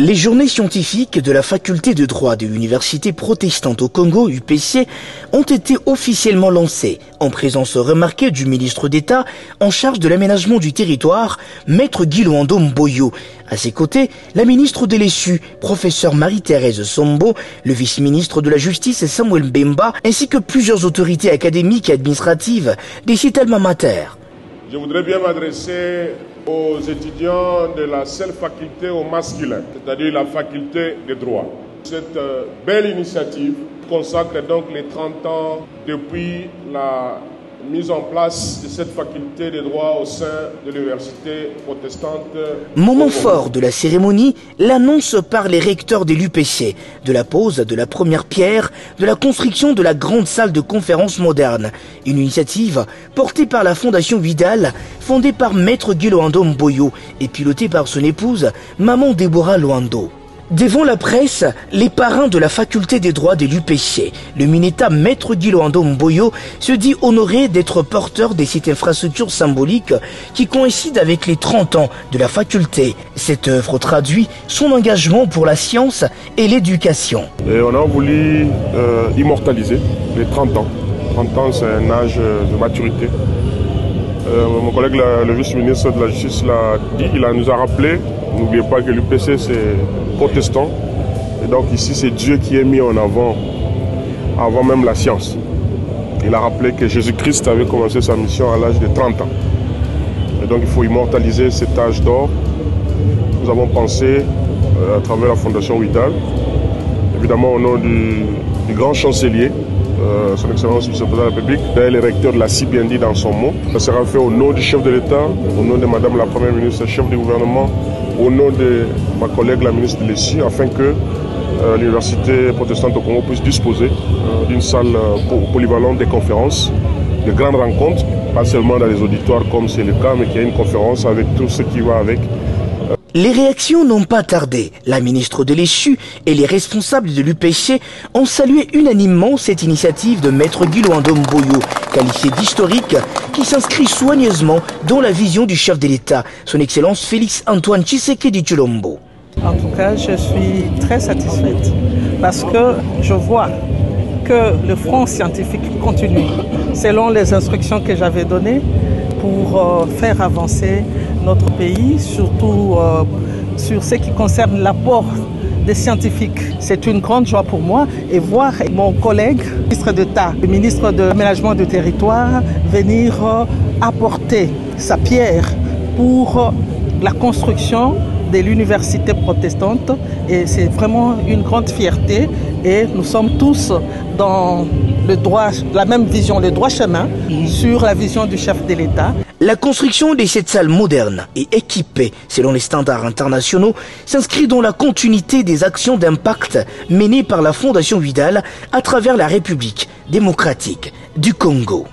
Les journées scientifiques de la faculté de droit de l'Université protestante au Congo, UPC, ont été officiellement lancées en présence remarquée du ministre d'État en charge de l'aménagement du territoire, Maître Guy Luando Mboyo. À ses côtés, la ministre de l'ESU, professeure Marie-Thérèse Sombo, le vice-ministre de la Justice Samuel Bemba, ainsi que plusieurs autorités académiques et administratives des sites alma mater. Je voudrais bien m'adresser aux étudiants de la seule faculté au masculin, c'est-à-dire la faculté de droit. Cette belle initiative consacre donc les 30 ans depuis la mise en place de cette faculté de droit au sein de l'université protestante. Moment fort de la cérémonie, l'annonce par les recteurs de l'UPC, de la pose de la première pierre, de la construction de la grande salle de conférence moderne. Une initiative portée par la Fondation Vidal, fondée par Maître Guy Luando Mboyo et pilotée par son épouse, Maman Déborah Luando. Devant la presse, les parrains de la faculté des droits de l'UPC, le Mineta Maître Guy Luando Mboyo, se dit honoré d'être porteur de cette infrastructure symbolique qui coïncide avec les 30 ans de la faculté. Cette œuvre traduit son engagement pour la science et l'éducation. Et on a voulu immortaliser les 30 ans. 30 ans, c'est un âge de maturité. Mon collègue, le vice-ministre de la Justice, l'a dit, nous a rappelé, n'oubliez pas que l'UPC c'est protestant. Et donc ici, c'est Dieu qui est mis en avant même la science. Il a rappelé que Jésus-Christ avait commencé sa mission à l'âge de 30 ans. Et donc il faut immortaliser cet âge d'or. Nous avons pensé, à travers la Fondation Vidal, évidemment au nom du grand chancelier, son Excellence M. le Président de la République, d'ailleurs le recteur l'a si bien dit dans son mot. Ça sera fait au nom du chef de l'État, au nom de Madame la Première ministre, chef du gouvernement, au nom de ma collègue la ministre de l'ESI, afin que l'Université protestante au Congo puisse disposer d'une salle polyvalente des conférences, de grandes rencontres, pas seulement dans les auditoires comme c'est le cas, mais qu'il y ait une conférence avec tout ce qui va avec. Les réactions n'ont pas tardé. La ministre de l'ESU et les responsables de l'UPC ont salué unanimement cette initiative de Maître Guy Luando Mboyo, qualifiée d'historique, qui s'inscrit soigneusement dans la vision du chef de l'État, son Excellence Félix Antoine Tshisekedi Tshilombo. En tout cas, je suis très satisfaite parce que je vois que le front scientifique continue selon les instructions que j'avais données pour faire avancer notre pays, surtout sur ce qui concerne l'apport des scientifiques. C'est une grande joie pour moi et voir mon collègue, ministre d'État, le ministre de l'Aménagement du Territoire, venir apporter sa pierre pour la construction de l'université protestante. Et c'est vraiment une grande fierté et nous sommes tous dans la même vision, le droit chemin sur la vision du chef de l'État. La construction de cette salle moderne et équipée selon les standards internationaux s'inscrit dans la continuité des actions d'impact menées par la Fondation Vidal à travers la République démocratique du Congo.